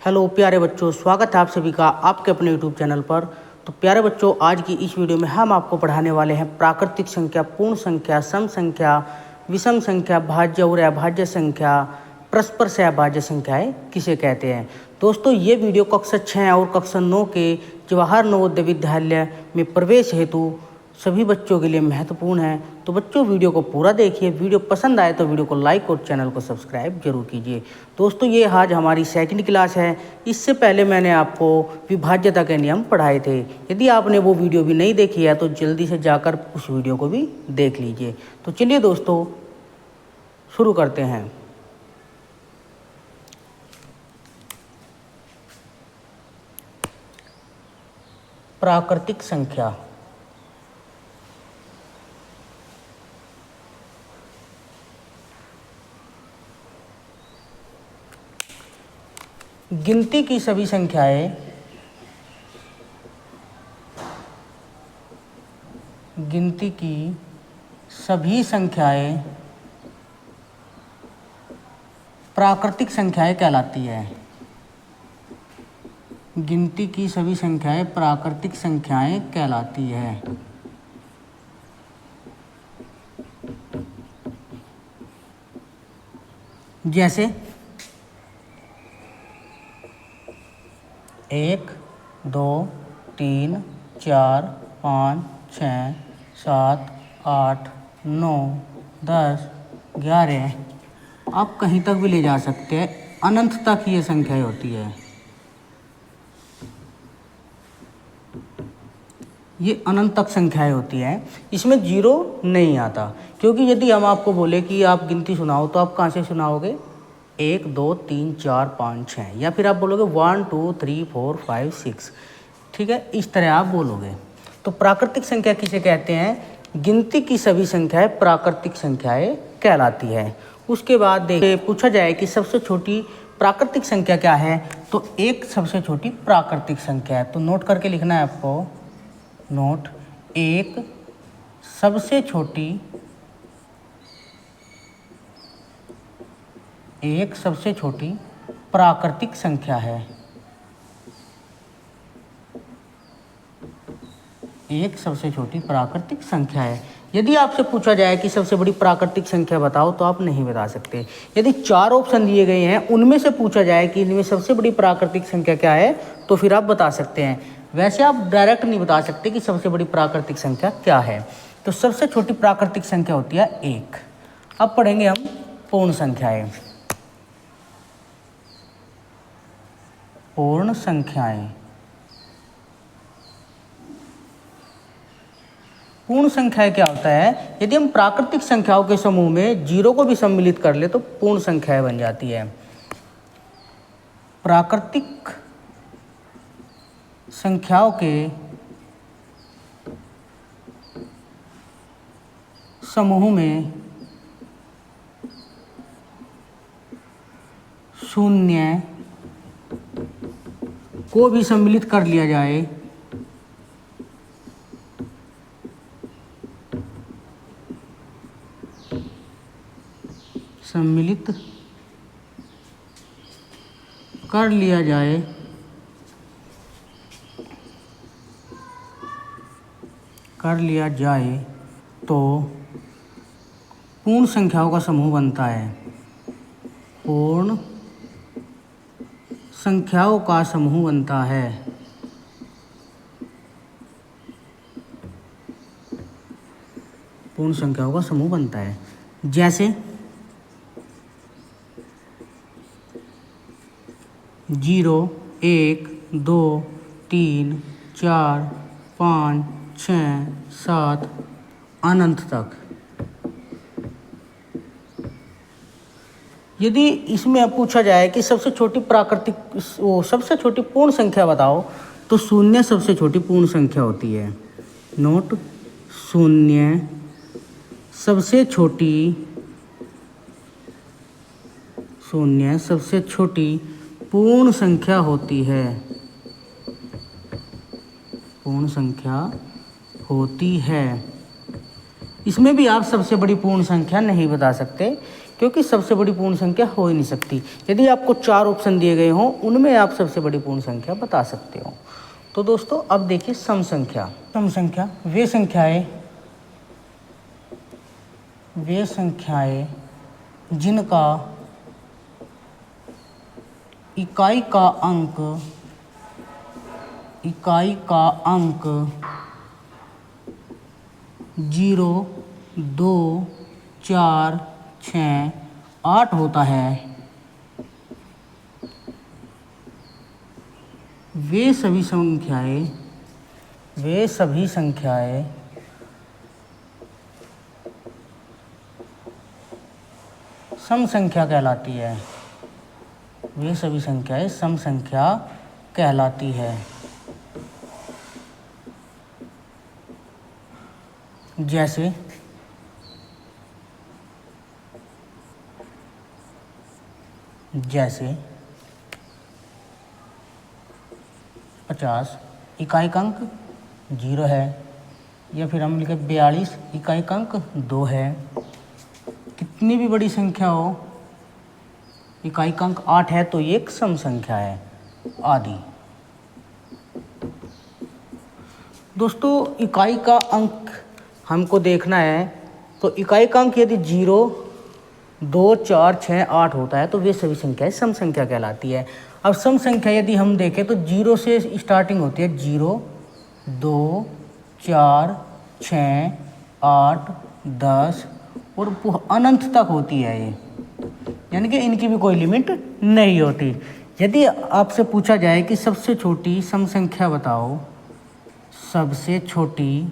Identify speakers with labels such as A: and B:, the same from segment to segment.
A: Hello प्यारे बच्चों, स्वागत है आप सभी का आपके अपने यूट्यूब चैनल पर। तो प्यारे बच्चों, आज की इस वीडियो में हम आपको पढ़ाने वाले हैं प्राकृतिक संख्या, पूर्ण संख्या, सम संख्या, विषम संख्या, भाज्य और अभाज्य संख्या, परस्पर से अभाज्य संख्याएं किसे कहते हैं। दोस्तों, ये वीडियो कक्षा 6 और कक्षा 9 के जवाहर नवोदय विद्यालय में प्रवेश हेतु सभी बच्चों के लिए महत्वपूर्ण है। तो बच्चों, वीडियो को पूरा देखिए। वीडियो पसंद आए तो वीडियो को लाइक और चैनल को सब्सक्राइब जरूर कीजिए। दोस्तों, ये आज हमारी सेकंड क्लास है। इससे पहले मैंने आपको विभाज्यता के नियम पढ़ाए थे। यदि आपने वो वीडियो भी नहीं देखी है तो जल्दी से जाकर उस वीडियो को भी देख लीजिए। तो चलिए दोस्तों, शुरू करते हैं। प्राकृतिक संख्या। गिनती की सभी संख्याएं प्राकृतिक संख्याएं कहलाती है। गिनती की सभी संख्याएं प्राकृतिक संख्याएं कहलाती है। जैसे 1, 2, 3, 4, 5, 6, 7, 8, 9, 10, 11, आप कहीं तक भी ले जा सकते हैं। अनंत तक ये संख्याएं होती है। ये अनंत तक संख्याएं होती हैं। इसमें जीरो नहीं आता, क्योंकि यदि हम आपको बोले कि आप गिनती सुनाओ तो आप कहाँ से सुनाओगे? 1, 2, 3, 4, 5, 6, या फिर आप बोलोगे 1, 2, 3, 4, 5, 6। ठीक है, इस तरह आप बोलोगे। तो प्राकृतिक संख्या किसे कहते हैं? गिनती की सभी संख्याएं प्राकृतिक संख्याएं कहलाती है। उसके बाद देखिए, पूछा जाए कि सबसे छोटी प्राकृतिक संख्या क्या है, तो एक सबसे छोटी प्राकृतिक संख्या है। तो नोट करके लिखना है आपको। नोट, एक सबसे छोटी प्राकृतिक संख्या है। एक सबसे छोटी प्राकृतिक संख्या है। यदि आपसे पूछा जाए कि सबसे बड़ी प्राकृतिक संख्या बताओ, तो आप नहीं बता सकते। यदि 4 ऑप्शन दिए गए हैं, उनमें से पूछा जाए कि इनमें सबसे बड़ी प्राकृतिक संख्या क्या है, तो फिर आप बता सकते हैं। वैसे आप डायरेक्ट नहीं बता सकते कि सबसे बड़ी प्राकृतिक संख्या क्या है। तो सबसे छोटी प्राकृतिक संख्या होती है 1। अब पढ़ेंगे हम पूर्ण संख्याएं। पूर्ण संख्याएं। पूर्ण संख्याएं क्या होता है? यदि हम प्राकृतिक संख्याओं के समूह में 0 को भी सम्मिलित कर ले तो पूर्ण संख्याएं बन जाती है। प्राकृतिक संख्याओं के समूह में 0 को भी सम्मिलित कर लिया जाए तो पूर्ण संख्याओं का समूह बनता है। पूर्ण संख्याओं का समूह बनता है। पूर्ण संख्याओं का समूह बनता है। जैसे 0, 1, 2, 3, 4, 5, 6, 7, अनंत तक। यदि इसमें पूछा जाए कि सबसे छोटी सबसे छोटी पूर्ण संख्या बताओ, तो 0 सबसे छोटी पूर्ण संख्या होती है। नोट, 0 सबसे छोटी पूर्ण संख्या होती है। पूर्ण संख्या होती है। इसमें भी आप सबसे बड़ी पूर्ण संख्या नहीं बता सकते, क्योंकि सबसे बड़ी पूर्ण संख्या हो ही नहीं सकती। यदि आपको 4 ऑप्शन दिए गए हों उनमें आप सबसे बड़ी पूर्ण संख्या बता सकते हो। तो दोस्तों अब देखिए सम संख्या। सम संख्या वे संख्याएं जिनका इकाई का अंक 0, 2, 4, 6, 8 होता है, वे सभी संख्याएं सम संख्या कहलाती है। वे सभी संख्याएं सम संख्या कहलाती है। जैसे जैसे 50 इकाई का अंक 0 है, या फिर हम लिखे 42 इकाई का अंक 2 है। कितनी भी बड़ी संख्या हो, इकाई का अंक 8 है तो ये एक सम संख्या है, आदि। दोस्तों इकाई का अंक हमको देखना है, तो इकाई का अंक यदि 0, 2, 4, 6, 8 होता है तो वे सभी संख्याएं सम संख्या कहलाती है। अब सम संख्या यदि हम देखें तो 0 से स्टार्टिंग होती है, 0, 2, 4, 6, 8, 10 और अनंत तक होती है ये, यानी कि इनकी भी कोई लिमिट नहीं होती। यदि आपसे पूछा जाए कि सबसे छोटी सम संख्या बताओ, सबसे छोटी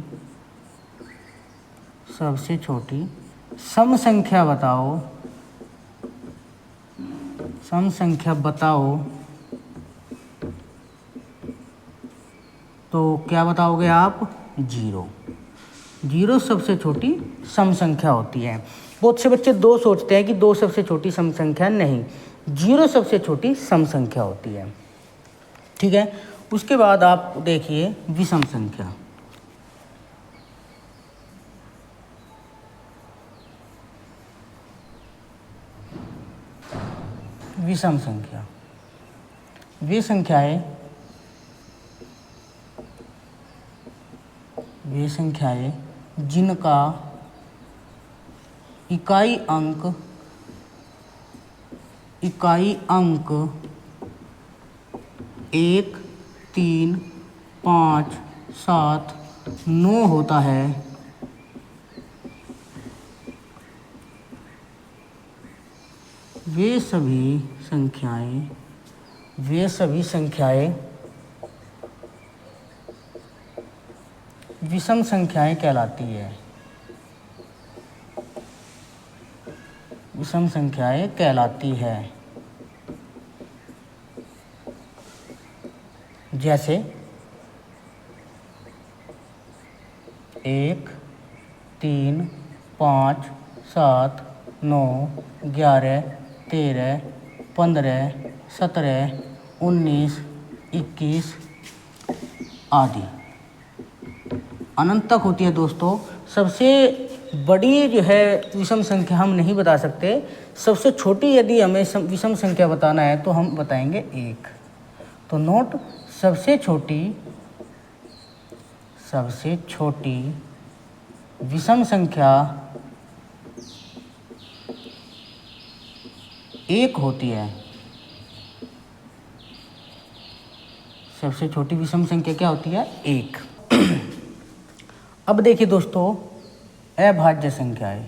A: सम संख्या बताओ, तो क्या बताओगे आप? 0 सबसे छोटी सम संख्या होती है। बहुत से बच्चे 2 सोचते हैं कि 2 सबसे छोटी सम संख्या, नहीं, 0 सबसे छोटी सम संख्या होती है। ठीक है, उसके बाद आप देखिए विषम संख्या। विषम संख्या वे संख्याएं जिनका इकाई अंक 1, 3, 5, 7, 9 होता है, वे सभी संख्याएं विषम संख्याएं कहलाती है। विषम संख्याएं कहलाती है। जैसे 1, 3, 5, 7, 9, 11, 13, 15, 17, 19, 21 आदि अनंत तक होती है। दोस्तों सबसे बड़ी जो है विषम संख्या हम नहीं बता सकते, सबसे छोटी यदि हमें विषम संख्या बताना है तो हम बताएंगे 1। तो नोट, सबसे छोटी विषम संख्या 1 होती है। सबसे छोटी विषम संख्या क्या होती है? 1। अब देखिए दोस्तों अभाज्य संख्याएं।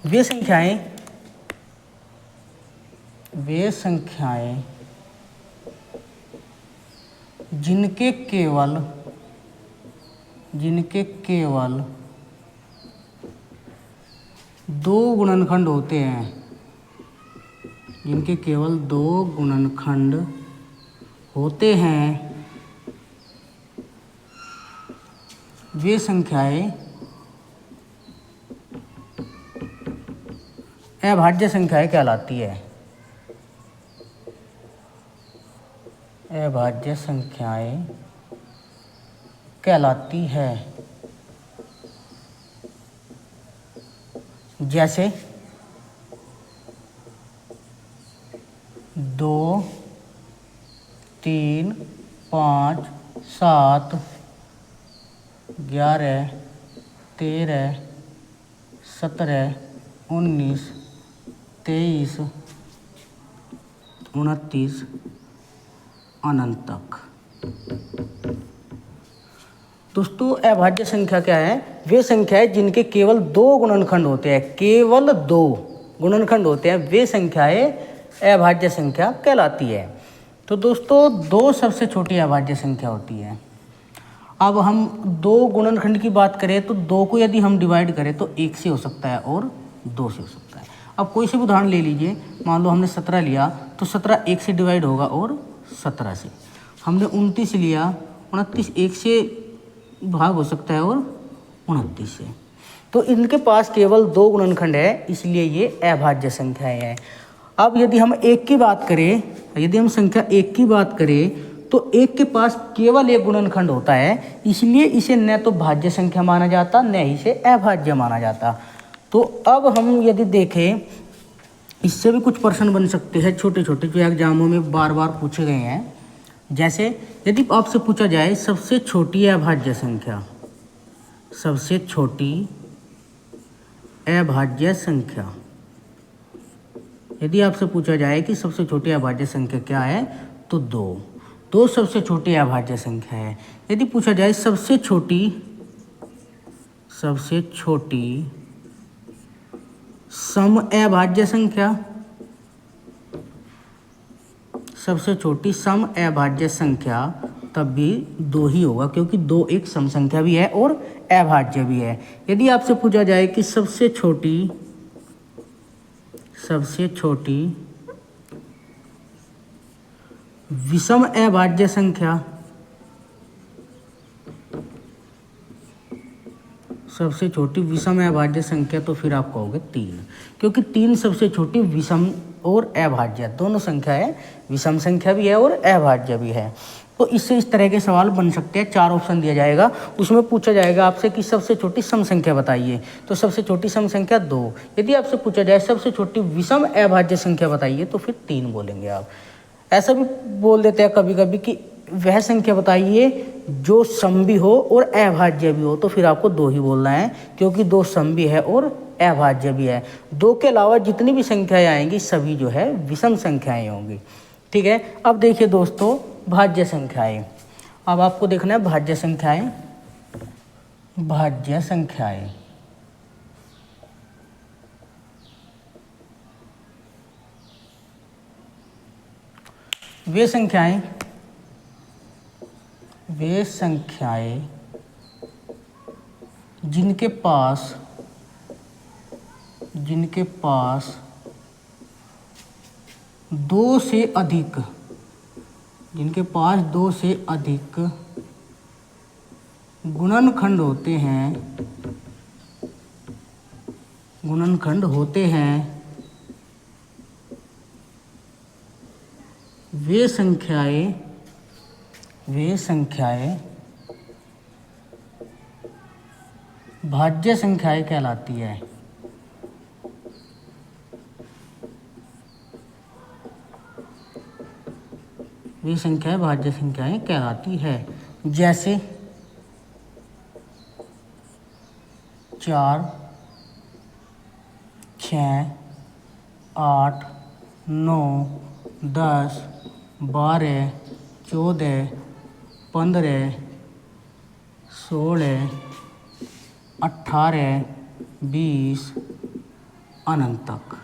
A: वे संख्याएं जिनके केवल 2 गुणनखंड होते हैं, जिनके केवल 2 गुणनखंड होते हैं, वे संख्याएं अभाज्य संख्याएं कहलाती है। अभाज्य संख्याएं कहलाती है। जैसे 2, 3, 5, 7, 11, 13, 17, 19, 23, 29 अनंत तक। दोस्तों अभाज्य संख्या क्या है? वे संख्या है जिनके केवल 2 गुणनखंड होते हैं, केवल 2 गुणनखंड होते हैं, वे संख्याएं अभाज्य संख्या कहलाती है। तो दोस्तों 2 सबसे छोटी अभाज्य संख्या होती है। अब हम 2 गुणनखंड की बात करें तो 2 को यदि हम डिवाइड करें तो 1 से हो सकता है और 2 से हो सकता है। अब कोई से भी उदाहरण ले लीजिए, मान लो हमने 17 लिया तो 17 1 से डिवाइड होगा और 17 से। हमने 29 लिया, 29 1 से भाग हो सकता है और 29 से। तो इनके पास केवल 2 गुणनखंड है, इसलिए ये अभाज्य संख्याएं हैं। अब यदि हम 1 की बात करें, यदि हम संख्या 1 की बात करें तो 1 के पास केवल 1 गुणनखंड होता है, इसलिए इसे न तो भाज्य संख्या माना जाता न ही इसे अभाज्य माना जाता। तो अब हम यदि देखें, इससे भी कुछ प्रश्न बन सकते हैं छोटे छोटे जो एग्जामों में बार बार पूछे गए हैं। जैसे यदि आपसे पूछा जाए सबसे छोटी अभाज्य संख्या, सबसे छोटी अभाज्य संख्या, यदि आपसे पूछा जाए कि सबसे छोटी अभाज्य संख्या क्या है तो 2 सबसे छोटी अभाज्य संख्या है। यदि पूछा जाए सबसे छोटी सम अभाज्य संख्या, सबसे छोटी सम अभाज्य संख्या, तब भी 2 ही होगा, क्योंकि 2 एक सम संख्या भी है और अभाज्य भी है। यदि आपसे पूछा जाए कि सबसे छोटी विषम अभाज्य संख्या, सबसे छोटी विषम अभाज्य संख्या, तो फिर आप कहोगे 3, क्योंकि 3 सबसे छोटी विषम और अभाज्य दोनों संख्या है, विषम संख्या भी है और अभाज्य भी है। तो इससे इस तरह के सवाल बन सकते हैं। 4 ऑप्शन दिया जाएगा, उसमें पूछा जाएगा आपसे कि सबसे छोटी सम संख्या बताइए, तो सबसे छोटी सम संख्या 2। यदि आपसे पूछा जाए सबसे छोटी विषम अभाज्य संख्या बताइए तो फिर 3 बोलेंगे आप। ऐसा भी बोल देते हैं कभी कभी कि वह संख्या बताइए जो सम भी हो और अभाज्य भी हो, तो फिर आपको 2 ही बोलना है, क्योंकि 2 सम भी है और अभाज्य भी है। 2 के अलावा जितनी भी संख्याएं आएंगी सभी जो है विषम संख्याएं होंगी। ठीक है, अब देखिए दोस्तों भाज्य संख्याएं। अब आपको देखना है भाज्य संख्याएं। भाज्य संख्याएं वे संख्याएं जिनके पास 2 से अधिक, जिनके पास 2 से अधिक गुणनखंड होते हैं, वे संख्याएं भाज्य संख्याएं कहलाती है। वे संख्याएं भाज्य संख्याएं कहलाती है। जैसे 4, 6, 8, 9, 10, 12, 14, 15, 16, 18, 20 अनंत तक।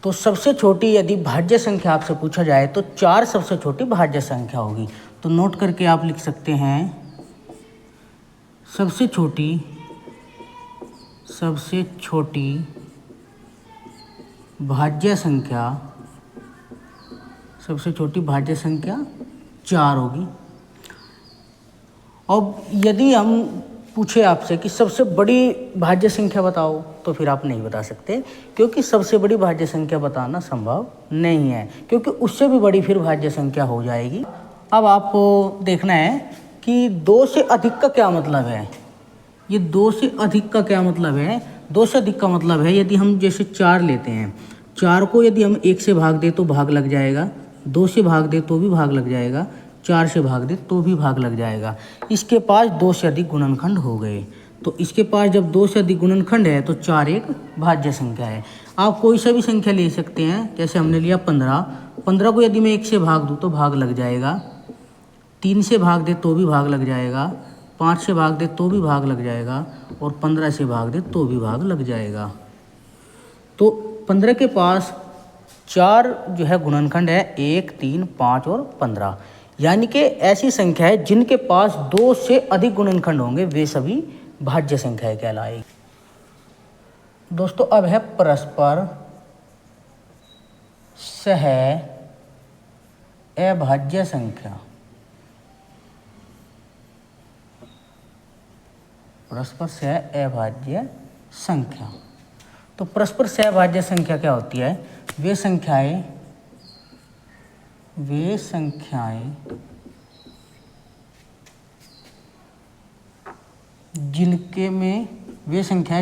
A: तो सबसे छोटी यदि भाज्य संख्या आपसे पूछा जाए तो 4 सबसे छोटी भाज्य संख्या होगी। तो नोट करके आप लिख सकते हैं सबसे छोटी भाज्य संख्या, सबसे छोटी भाज्य संख्या 4 होगी। अब यदि हम पूछे आपसे कि सबसे बड़ी भाज्य संख्या बताओ, तो फिर आप नहीं बता सकते, क्योंकि सबसे बड़ी भाज्य संख्या बताना संभव नहीं है, क्योंकि उससे भी बड़ी फिर भाज्य संख्या हो जाएगी अब आपको देखना है कि 2 से अधिक का क्या मतलब है। ये 2 से अधिक का क्या मतलब है? 2 से अधिक का मतलब है यदि हम जैसे 4 लेते हैं, 4 को यदि हम 1 से भाग दें तो भाग लग जाएगा, 2 से भाग दें तो भी भाग लग जाएगा, 4 से भाग दें तो भी भाग लग जाएगा। इसके पास 2 से अधिक गुणनखंड हो गए। तो इसके पास जब 2 से अधिक गुणनखंड है तो 4 एक भाज्य संख्या है। आप कोई सा भी संख्या ले सकते हैं, जैसे हमने लिया 15, 15 को यदि मैं 1 से भाग दूँ तो भाग लग जाएगा, 3 से भाग दे तो भी भाग लग जाएगा, 5 से भाग दे तो भी भाग लग जाएगा, और 15 से भाग दे तो भी भाग लग जाएगा। तो 15 के पास 4 जो है गुणनखंड है, 1, 3, 5 और 15, यानी कि ऐसी संख्या है जिनके पास 2 से अधिक गुणनखंड होंगे वे सभी भाज्य संख्याएं कहलाएगी। दोस्तों अब है परस्पर सह अभाज्य संख्या। परस्पर सह अभाज्य संख्या। तो परस्पर सह अभाज्य संख्या क्या होती है? वे संख्याएं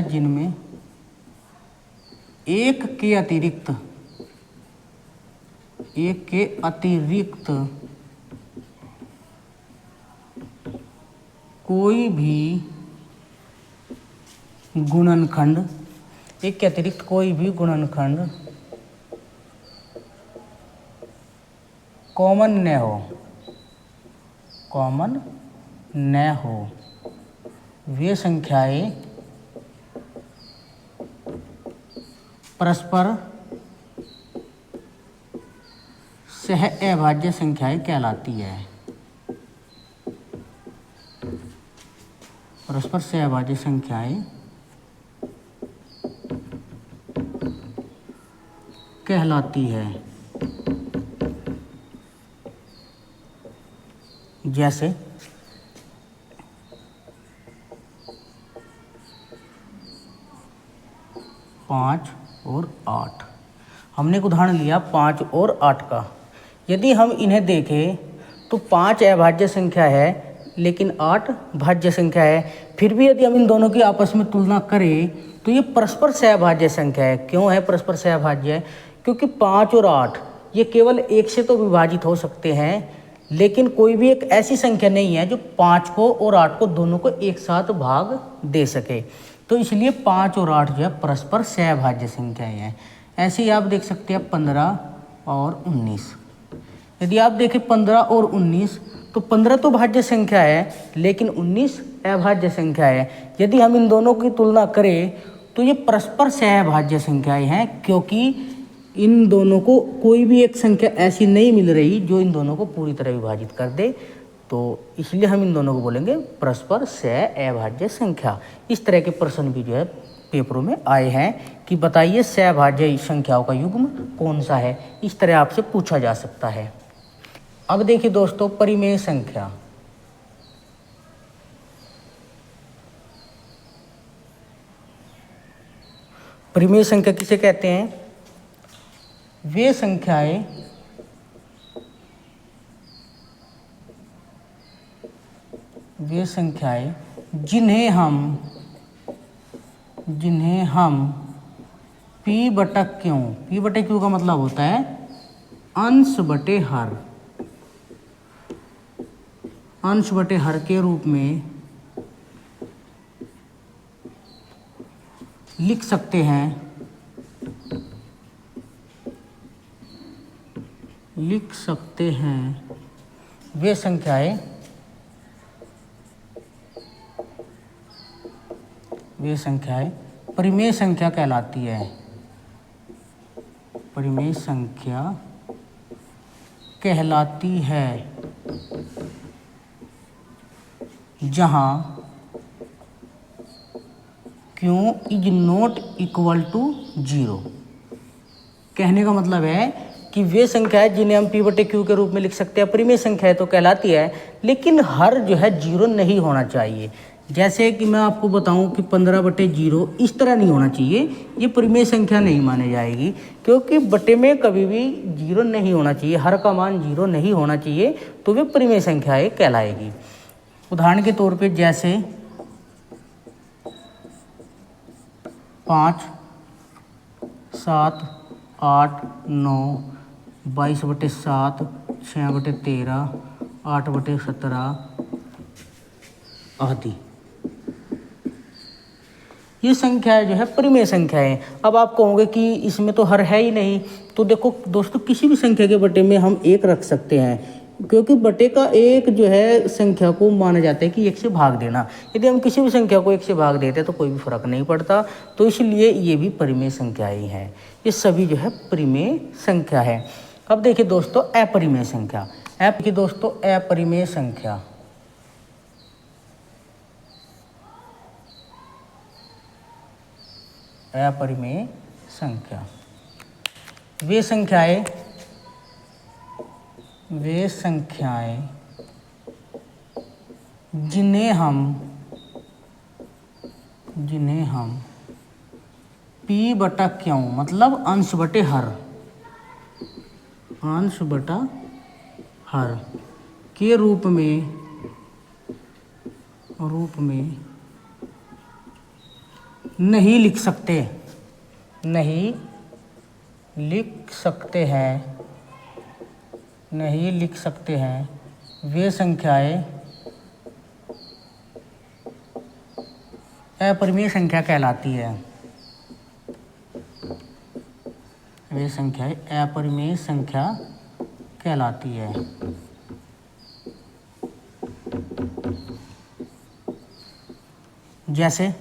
A: जिनमें एक के अतिरिक्त कोई भी गुणनखंड कॉमन न हो, वे संख्याएं परस्पर सह अभाज्य संख्याएं कहलाती है। परस्पर सह अभाज्य संख्याएं कहलाती है। जैसे 5 और 8। हमने एक उदाहरण लिया 5 और 8 का। यदि हम इन्हें देखें तो 5 अभाज्य संख्या है लेकिन 8 भाज्य संख्या है। फिर भी यदि हम इन दोनों की आपस में तुलना करें तो ये परस्पर सहभाज्य संख्या है। क्यों है परस्पर सहभाज्य? क्योंकि 5 और 8 ये केवल 1 से तो विभाजित हो सकते हैं, लेकिन कोई भी एक ऐसी संख्या नहीं है जो 5 को और 8 को दोनों को एक साथ भाग दे सके। तो इसलिए 5 और 8 जो है परस्पर सहभाज्य संख्याएं हैं। ऐसे ही आप देख सकते हैं 15 और 19। यदि आप देखें 15 और 19 तो 15 तो भाज्य संख्या है लेकिन 19 अभाज्य संख्या है। यदि हम इन दोनों की तुलना करें तो ये परस्पर सहभाज्य संख्याएं हैं, क्योंकि इन दोनों को कोई भी एक संख्या ऐसी नहीं मिल रही जो इन दोनों को पूरी तरह विभाजित कर दे। तो इसलिए हम इन दोनों को बोलेंगे परस्पर सह अभाज्य संख्या। इस तरह के प्रश्न भी जो है पेपरों में आए हैं कि बताइए सहभाज्य संख्याओं का युग्म कौन सा है। इस तरह आपसे पूछा जा सकता है। अब देखिए दोस्तों, परिमेय संख्या। परिमेय संख्या किसे कहते हैं? वे संख्याएं जिन्हें हम P बटा Q का मतलब होता है अंश बटे हर के रूप में लिख सकते हैं। वे संख्याएं परिमेय संख्या कहलाती है। परिमेय संख्या कहलाती है जहां Q is not equal to 0। कहने का मतलब है कि वे संख्याएं जिन्हें हम P बटे Q के रूप में लिख सकते हैं परिमेय संख्याएं तो कहलाती है, लेकिन हर जो है 0 नहीं होना चाहिए। जैसे कि मैं आपको बताऊं कि 15/0 इस तरह नहीं होना चाहिए, ये परिमेय संख्या नहीं मानी जाएगी, क्योंकि बटे में कभी भी 0 नहीं होना चाहिए, हर का मान 0 नहीं होना चाहिए, तो वे परिमेय संख्याएं कहलाएगी। उदाहरण के तौर पे जैसे 5, 7, 8, 9, 22/7, 6/13, 8/17 आदि। ये संख्याएं जो है परिमेय संख्याएं। अब आप कहोगे कि इसमें तो हर है ही नहीं, तो देखो दोस्तों, किसी भी संख्या के बटे में हम 1 रख सकते हैं, क्योंकि बटे का 1 जो है संख्या को माना जाता है कि 1 से भाग देना। यदि हम किसी भी संख्या को 1 से भाग देते हैं तो कोई भी फर्क नहीं पड़ता, तो इसलिए ये भी परिमेय संख्याएं हैं। ये सभी जो है परिमेय संख्या है। अब देखिए दोस्तों, अपरिमेय संख्या। अपरिमेय संख्या, अपरिमेय संख्या वे संख्याएं जिन्हें हम p बटा क्यों मतलब अंश बटे हर के रूप में नहीं लिख सकते हैं, वे संख्याएं अपरिमेय संख्या कहलाती है। वे संख्याएं अपरिमेय संख्या कहलाती है। जैसे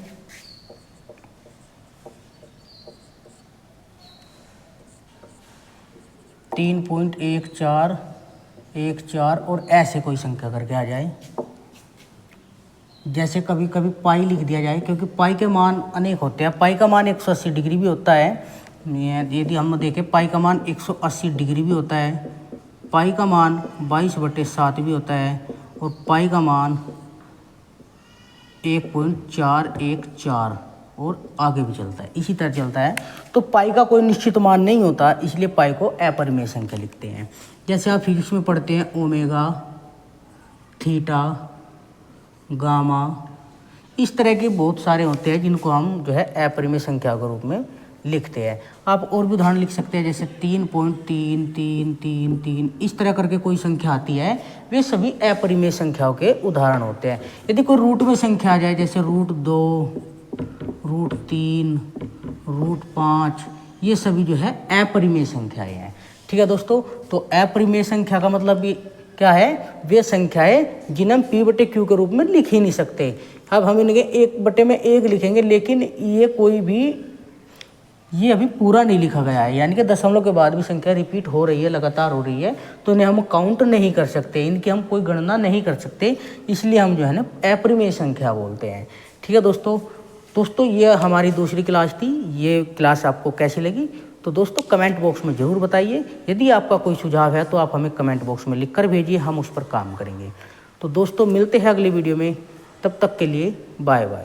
A: 3.1414 और ऐसे कोई संख्या करके आ जाए। जैसे कभी कभी पाई लिख दिया जाए, क्योंकि पाई के मान अनेक होते हैं। पाई का मान 180 डिग्री भी होता है। यदि हम देखें, पाई का मान 180 डिग्री भी होता है, पाई का मान 22/7 भी होता है, और पाई का मान 1.414 और आगे भी चलता है, इसी तरह चलता है। तो पाई का कोई निश्चित मान नहीं होता, इसलिए पाई को अपरिमेय संख्या लिखते हैं। जैसे आप फिजिक्स में पढ़ते हैं ओमेगा, थीटा, गामा, इस तरह के बहुत सारे होते हैं जिनको हम जो है अपरिमेय संख्या के रूप में लिखते हैं। आप और भी उदाहरण लिख सकते हैं, जैसे 3.3333, इस तरह करके कोई संख्या आती है, वे सभी अपरिमेय संख्याओं के उदाहरण होते हैं। यदि कोई रूट में संख्या आ जाए, जैसे √2, √3, √5, ये सभी जो है अपरिमेय संख्याएं हैं। ठीक है दोस्तों, तो अपरिमेय संख्या का मतलब भी क्या है, वे संख्याएं जिन्हें हम p/q के रूप में लिख ही नहीं सकते। अब हम इनके 1/1 लिखेंगे, लेकिन ये अभी पूरा नहीं लिखा गया है, यानी कि दशमलव के बाद भी संख्या रिपीट हो रही है, लगातार हो रही है, तो इन्हें हम काउंट नहीं कर सकते, इनकी हम कोई गणना नहीं कर सकते, इसलिए हम जो है ना अपरिमेय संख्या बोलते हैं। ठीक है दोस्तों, ये हमारी दूसरी क्लास थी। ये क्लास आपको कैसी लगी तो दोस्तों कमेंट बॉक्स में ज़रूर बताइए। यदि आपका कोई सुझाव है तो आप हमें कमेंट बॉक्स में लिख कर भेजिए, हम उस पर काम करेंगे। तो दोस्तों मिलते हैं अगली वीडियो में, तब तक के लिए बाय बाय।